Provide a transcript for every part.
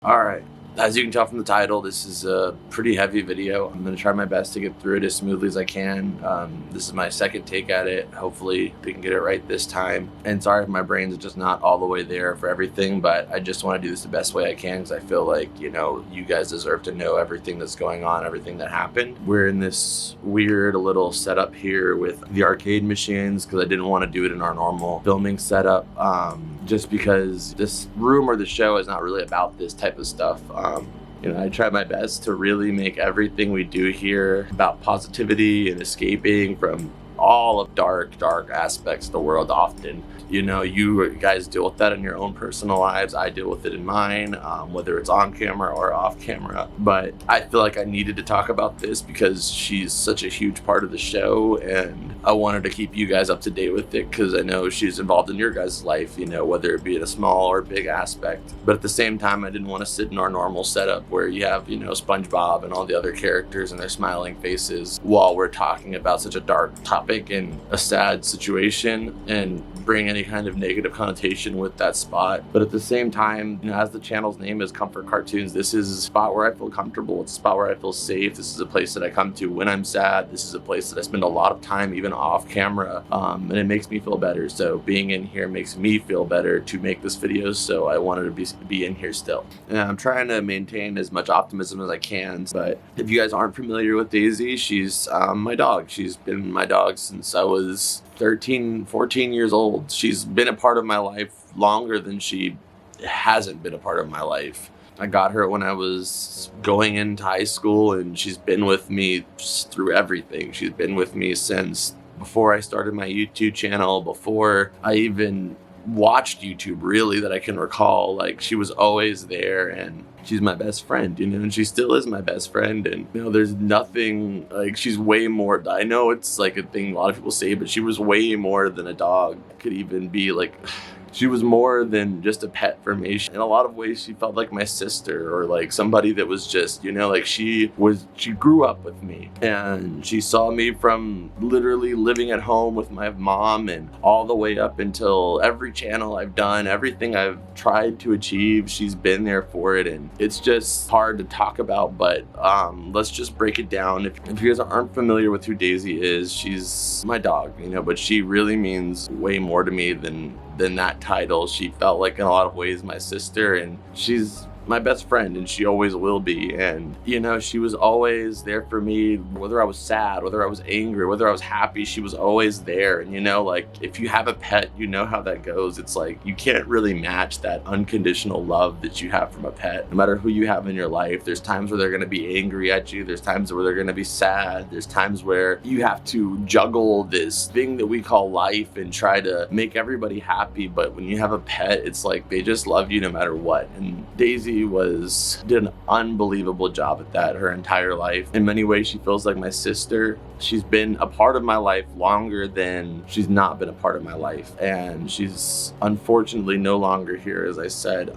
All right. As you can tell from the title, this is a pretty heavy video. I'm going to try my best to get through it as smoothly as I can. This is my second take at it. Hopefully we can get it right this time. And sorry if my brain's just not all the way there for everything, but I just want to do this the best way I can because I feel like, you guys deserve to know everything that's going on, everything that happened. We're in this weird little setup here with the arcade machines because I didn't want to do it in our normal filming setup. Just because this room or the show is not really about this type of stuff. I try my best to really make everything we do here about positivity and escaping from all of dark aspects of the world often. You guys deal with that in your own personal lives. I deal with it in mine, whether it's on camera or off camera. But I feel like I needed to talk about this because she's such a huge part of the show, and I wanted to keep you guys up to date with it because I know she's involved in your guys' life, whether it be in a small or big aspect. But at the same time, I didn't want to sit in our normal setup where you have, SpongeBob and all the other characters and their smiling faces while we're talking about such a dark topic and a sad situation and bring any kind of negative connotation with that spot. But at the same time, as the channel's name is Comfort Cartoons, this is a spot where I feel comfortable. It's a spot where I feel safe. This is a place that I come to when I'm sad. This is a place that I spend a lot of time even off camera, and it makes me feel better. So being in here makes me feel better to make this video, so I wanted to be in here still. And I'm trying to maintain as much optimism as I can, but if you guys aren't familiar with Daisy, she's my dog. She's been my dog since I was 13, 14 years old. She's been a part of my life longer than she hasn't been a part of my life. I got her when I was going into high school, and she's been with me through everything. She's been with me since before I started my YouTube channel, before I even watched YouTube, really, that I can recall. Like, she was always there, and she's my best friend, and she still is my best friend. And there's nothing like, she's way more. I know it's like a thing a lot of people say, but she was way more than a dog could even be. Like, she was more than just a pet for me. In a lot of ways, she felt like my sister, or like somebody that was just, like she grew up with me, and she saw me from literally living at home with my mom and all the way up until every channel I've done, everything I've tried to achieve, she's been there for it. And it's just hard to talk about, but let's just break it down. If you guys aren't familiar with who Daisy is, she's my dog, but she really means way more to me than that title. She felt like, in a lot of ways, my sister, and she's my best friend, and she always will be. And she was always there for me, whether I was sad, whether I was angry, whether I was happy. She was always there. And like, if you have a pet, you know how that goes. It's like, you can't really match that unconditional love that you have from a pet. No matter who you have in your life, there's times where they're going to be angry at you, there's times where they're going to be sad, there's times where you have to juggle this thing that we call life and try to make everybody happy. But when you have a pet, it's like they just love you no matter what. And Daisy did an unbelievable job at that her entire life. In many ways, she feels like my sister. She's been a part of my life longer than she's not been a part of my life, and she's unfortunately no longer here, as I said.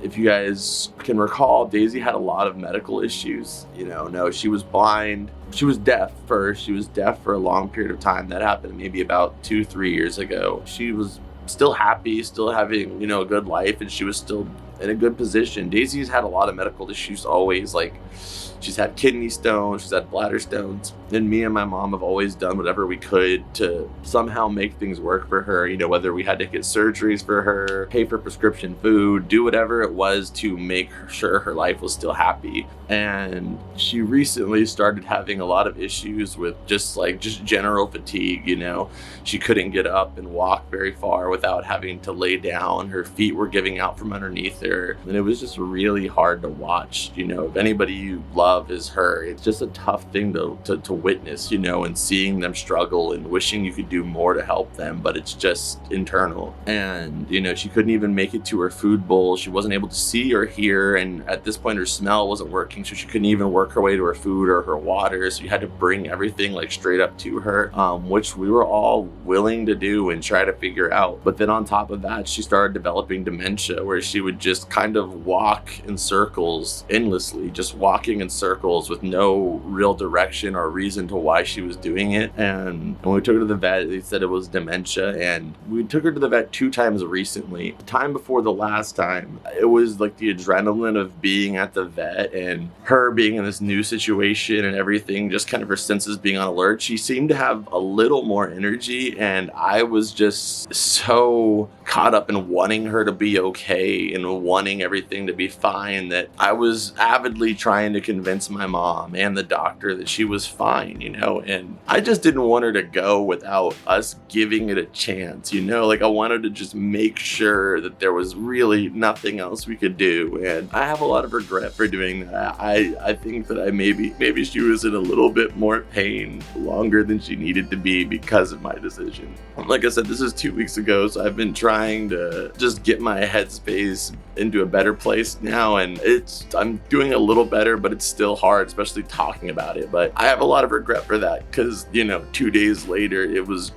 If you guys can recall, Daisy had a lot of medical issues. No, she was blind. She was deaf first. She was deaf for a long period of time. That happened maybe about 2-3 years ago. She was still happy, still having, a good life, and she was still in a good position. Daisy's had a lot of medical issues always. Like, she's had kidney stones, she's had bladder stones, and me and my mom have always done whatever we could to somehow make things work for her. Whether we had to get surgeries for her, pay for prescription food, do whatever it was to make sure her life was still happy. And she recently started having a lot of issues with just general fatigue. She couldn't get up and walk very far without having to lay down. Her feet were giving out from underneath her, and it was just really hard to watch. If anybody you love is her, it's just a tough thing to witness, and seeing them struggle and wishing you could do more to help them, but it's just internal. And she couldn't even make it to her food bowl. She wasn't able to see or hear, and at this point her smell wasn't working, so she couldn't even work her way to her food or her water. So you had to bring everything straight up to her, which we were all willing to do and try to figure out. But then on top of that, she started developing dementia, where she would just kind of walk in circles endlessly, just walking in circles with no real direction or reason reason to why she was doing it. And when we took her to the vet, they said it was dementia. And we took her to the vet 2 times recently. The time before the last time, it was like the adrenaline of being at the vet and her being in this new situation and everything, just kind of her senses being on alert. She seemed to have a little more energy, and I was just so caught up in wanting her to be okay and wanting everything to be fine that I was avidly trying to convince my mom and the doctor that she was fine, and I just didn't want her to go without us giving it a chance, like I wanted to just make sure that there was really nothing else we could do. And I have a lot of regret for doing that. I think that maybe she was in a little bit more pain longer than she needed to be because of my decision. Like I said, this is 2 weeks ago, so I've been trying to just get my headspace into a better place now, and I'm doing a little better, but it's still hard, especially talking about it. But I have a lot of regret for that because 2 days later it was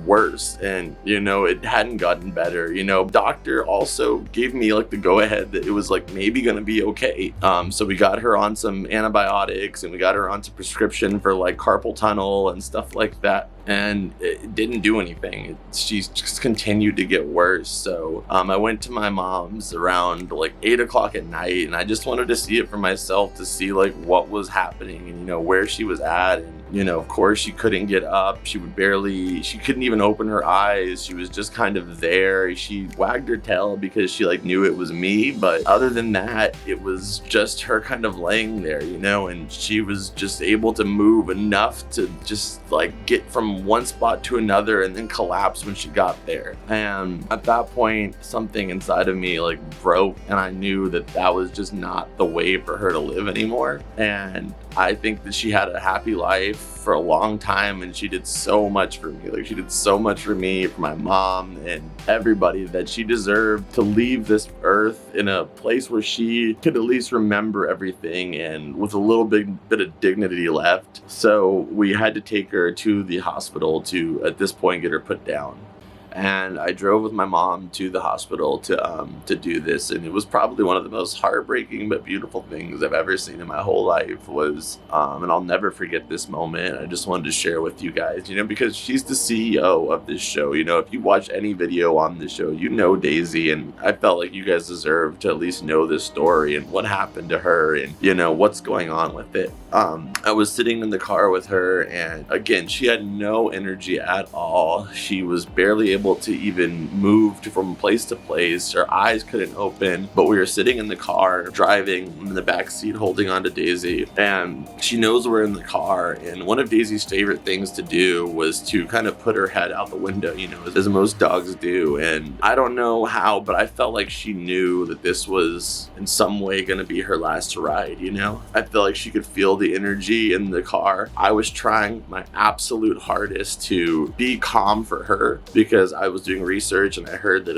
worse, and it hadn't gotten better. Doctor also gave me like the go ahead that it was like maybe gonna be okay. So we got her on some antibiotics and we got her on some prescription for like carpal tunnel and stuff like that, and it didn't do anything. She's just continued to get worse. So I went to my mom's around like 8 o'clock at night, and I just wanted to see it for myself, to see like what was happening and where she was at. And of course she couldn't get up. She couldn't even open her eyes. She was just kind of there. She wagged her tail because she like knew it was me, but other than that, it was just her kind of laying there, and she was just able to move enough to just like get from one spot to another and then collapse when she got there. And at that point, something inside of me like broke, and I knew that was just not the way for her to live anymore. And I think that she had a happy life for a long time, and she did so much for me. Like, she did so much for me, for my mom and everybody, that she deserved to leave this earth in a place where she could at least remember everything and with a little bit of dignity left. So we had to take her to the hospital to, at this point, get her put down. And I drove with my mom to the hospital to do this, and it was probably one of the most heartbreaking but beautiful things I've ever seen in my whole life. And I'll never forget this moment. I just wanted to share with you guys, because she's the CEO of this show. If you watch any video on this show, Daisy, and I felt like you guys deserve to at least know this story and what happened to her and what's going on with it. I was sitting in the car with her, and again, she had no energy at all. She was barely able to even move from place to place. Her eyes couldn't open, but we were sitting in the car driving in the back seat holding on to Daisy, and she knows we're in the car. And one of Daisy's favorite things to do was to kind of put her head out the window, as most dogs do. And I don't know how, but I felt like she knew that this was in some way going to be her last ride. I felt like she could feel the energy in the car. I was trying my absolute hardest to be calm for her, because I was doing research and I heard that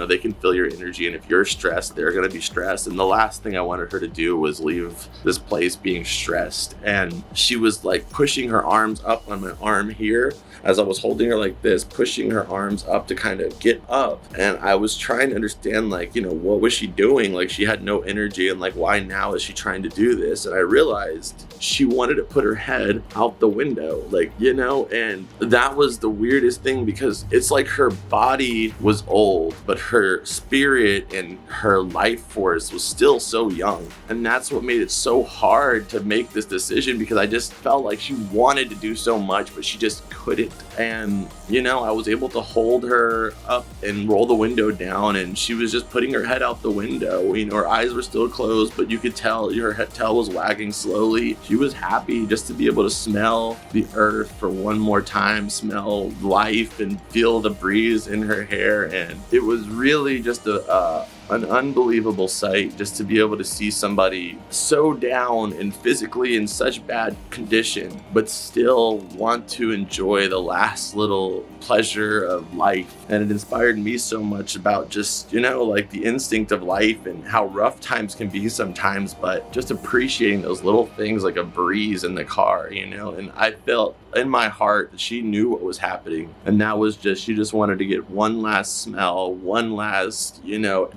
they can feel your energy, and if you're stressed, they're going to be stressed. And the last thing I wanted her to do was leave this place being stressed. And she was like pushing her arms up on my arm here as I was holding her like this, pushing her arms up to kind of get up. And I was trying to understand, what was she doing? Like, she had no energy, and why now is she trying to do this? And I realized she wanted to put her head out the window, and that was the weirdest thing, because it's like her body was old, but her spirit and her life force was still so young. And that's what made it so hard to make this decision, because I just felt like she wanted to do so much, but she just couldn't. And I was able to hold her up and roll the window down, and she was just putting her head out the window. Her eyes were still closed, but you could tell her tail was wagging slowly. She was happy just to be able to smell the earth for one more time, smell life and feel the breeze in her hair. And it was really just an unbelievable sight, just to be able to see somebody so down and physically in such bad condition, but still want to enjoy the last little pleasure of life. And it inspired me so much about just, the instinct of life and how rough times can be sometimes, but just appreciating those little things like a breeze in the car, and I felt in my heart that she knew what was happening. And that was just, she just wanted to get one last smell, one last,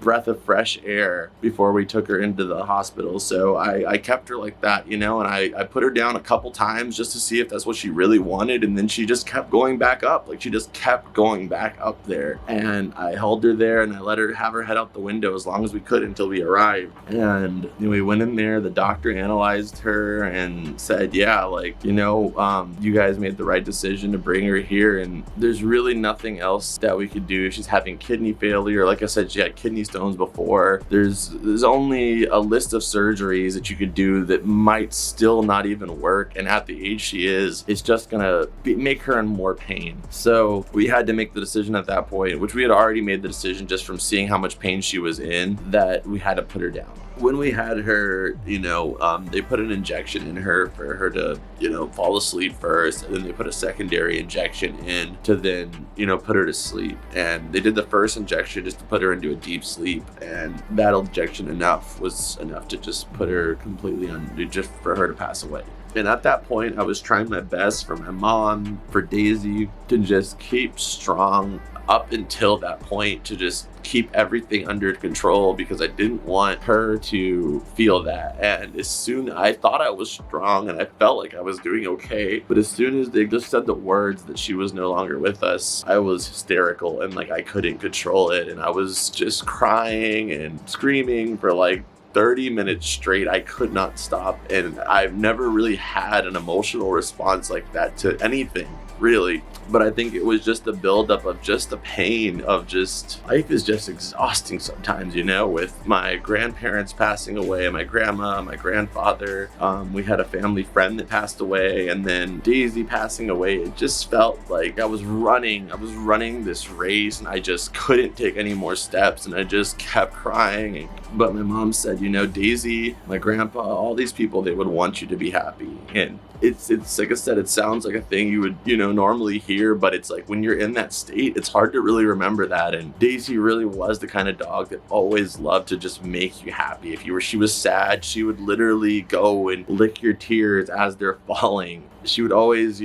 breath of fresh air before we took her into the hospital. So I kept her like that, and I put her down a couple times just to see if that's what she really wanted. And then she just kept going back up. Like she just kept going back up there. And I held her there and I let her have her head out the window as long as we could until we arrived. And we went in there, the doctor analyzed her and said, yeah, you guys made the right decision to bring her here. And there's really nothing else that we could do. She's having kidney failure. Like I said, she had kidney stones before. There's only a list of surgeries that you could do that might still not even work. And at the age she is, it's just gonna make her in more pain. So we had to make the decision at that point, which we had already made the decision just from seeing how much pain she was in, that we had to put her down. When we had her, they put an injection in her for her to, fall asleep first. And then they put a secondary injection in to then, put her to sleep. And they did the first injection just to put her into a deep sleep. And that injection was enough to just put her completely just for her to pass away. And at that point, I was trying my best for my mom, for Daisy, to just keep strong up until that point, to just keep everything under control, because I didn't want her to feel that. And as soon, I thought I was strong and I felt like I was doing okay, but as soon as they just said the words that she was no longer with us, I was hysterical and I couldn't control it. And I was just crying and screaming for 30 minutes straight. I could not stop. And I've never really had an emotional response like that to anything, really. But I think it was just the buildup of just the pain of just, life is just exhausting sometimes, with my grandparents passing away, my grandma, my grandfather. We had a family friend that passed away, and then Daisy passing away. It just felt like I was running this race and I just couldn't take any more steps, and I just kept crying. But my mom said, Daisy, my grandpa, all these people, they would want you to be happy. And it's like I said, it sounds like a thing you would, normally hear, but it's like when you're in that state, it's hard to really remember that. And Daisy really was the kind of dog that always loved to just make you happy. If she was sad, she would literally go and lick your tears as they're falling. She would always,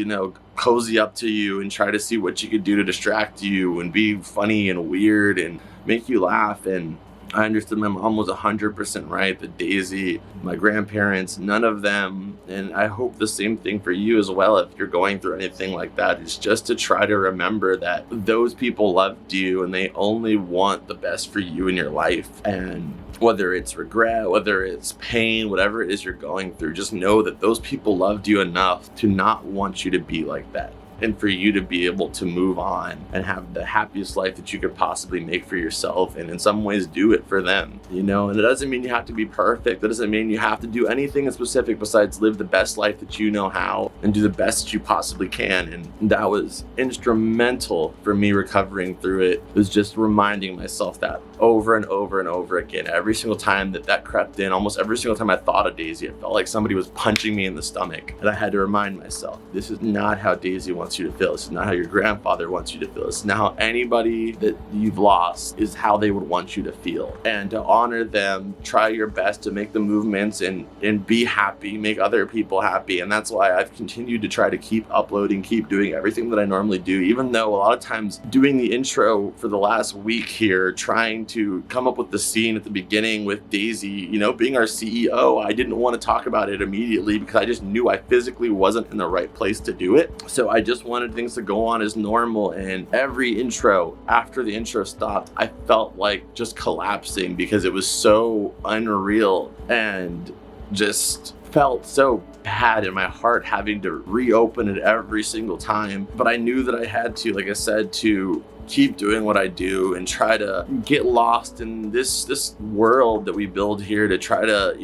cozy up to you and try to see what she could do to distract you and be funny and weird and make you laugh. And I understood my mom was 100% right, that Daisy, my grandparents, none of them, and I hope the same thing for you as well if you're going through anything like that, is just to try to remember that those people loved you and they only want the best for you in your life. And whether it's regret, whether it's pain, whatever it is you're going through, just know that those people loved you enough to not want you to be like that. And for you to be able to move on and have the happiest life that you could possibly make for yourself, and in some ways do it for them, and it doesn't mean you have to be perfect. That doesn't mean you have to do anything in specific besides live the best life that you know how and do the best that you possibly can. And that was instrumental for me recovering through it. It was just reminding myself that over and over and over again. Every single time that crept in, almost every single time I thought of Daisy, it felt like somebody was punching me in the stomach. And I had to remind myself, this is not how Daisy wants you to feel. This is not how your grandfather wants you to feel. This is not how anybody that you've lost is how they would want you to feel. And to honor them, try your best to make the movements and be happy, make other people happy. And that's why I've continued to try to keep uploading, keep doing everything that I normally do, even though a lot of times doing the intro for the last week here, trying to come up with the scene at the beginning with Daisy, being our CEO, I didn't want to talk about it immediately because I just knew I physically wasn't in the right place to do it. So I just wanted things to go on as normal. And every intro, after the intro stopped, I felt like just collapsing because it was so unreal and just felt so bad in my heart having to reopen it every single time. But I knew that I had to, like I said, to keep doing what I do and try to get lost in this world that we build here to try to,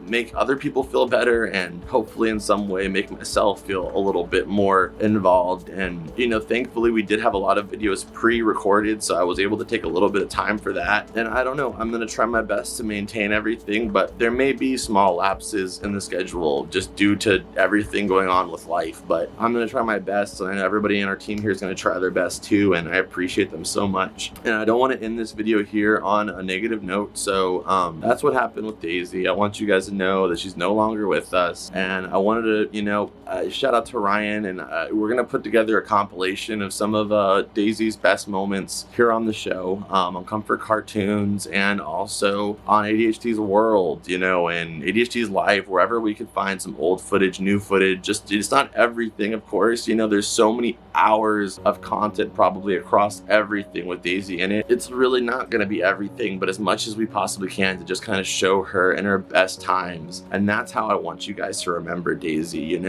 make other people feel better and hopefully in some way make myself feel a little bit more involved. And, thankfully we did have a lot of videos pre-recorded, so I was able to take a little bit of time for that. And I don't know, I'm going to try my best to maintain everything, but there may be small lapses in the schedule just due to everything going on with life. But I'm going to try my best, and I know everybody in our team here is going to try their best too, and I appreciate appreciate them so much. And I don't want to end this video here on a negative note. So that's what happened with Daisy. I want you guys to know that she's no longer with us. And I wanted to, shout out to Ryan, and we're going to put together a compilation of some of Daisy's best moments here on the show, on Comfort Cartoons, and also on ADHD's World, and ADHD's Life, wherever we could find some old footage, new footage. Just, it's not everything, of course. There's so many hours of content probably across everything with Daisy in it. It's really not going to be everything, but as much as we possibly can to just kind of show her in her best times. And that's how I want you guys to remember Daisy, and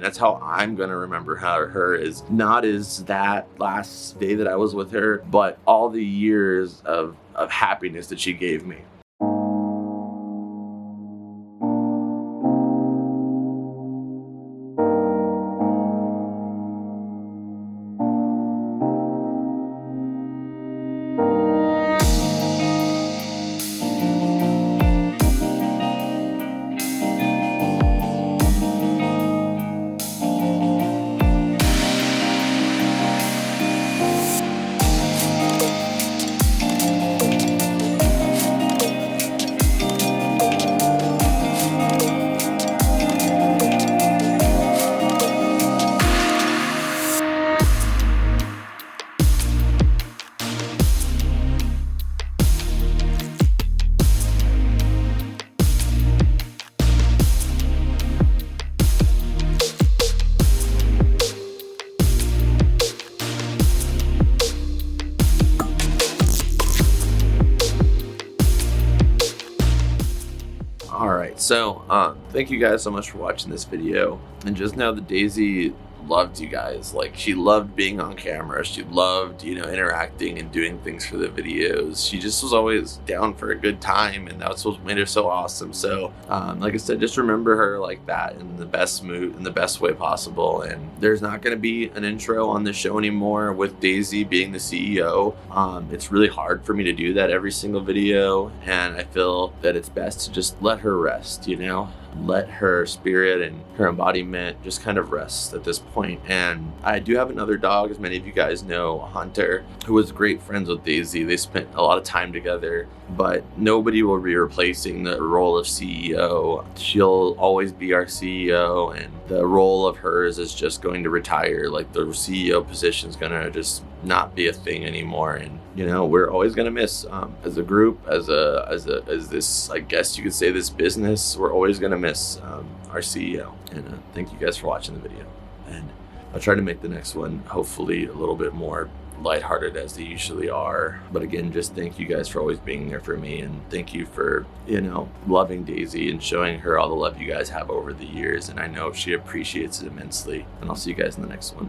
that's how I'm going to remember her, is not as that last day that I was with her, but all the years of happiness that she gave me. So thank you guys so much for watching this video, and just know that Daisy loved you guys. Like, she loved being on camera. She loved, interacting and doing things for the videos. She just was always down for a good time, and that's what made her so awesome. So like I said, just remember her like that in the best mood, in the best way possible. And there's not going to be an intro on the show anymore with Daisy being the CEO. It's really hard for me to do that every single video, and I feel that it's best to just let her rest, let her spirit and her embodiment just kind of rest at this point. And I do have another dog, as many of you guys know, Hunter, who was great friends with Daisy. They spent a lot of time together, but nobody will be replacing the role of CEO. She'll always be our CEO, and the role of hers is just going to retire. Like, the CEO position is gonna just not be a thing anymore. And we're always gonna miss, as a group, as this, I guess you could say, this business, we're always gonna miss our CEO. And thank you guys for watching the video, and I'll try to make the next one hopefully a little bit more lighthearted as they usually are. But again, just thank you guys for always being there for me, and thank you for loving Daisy and showing her all the love you guys have over the years. And I know she appreciates it immensely. And I'll see you guys in the next one.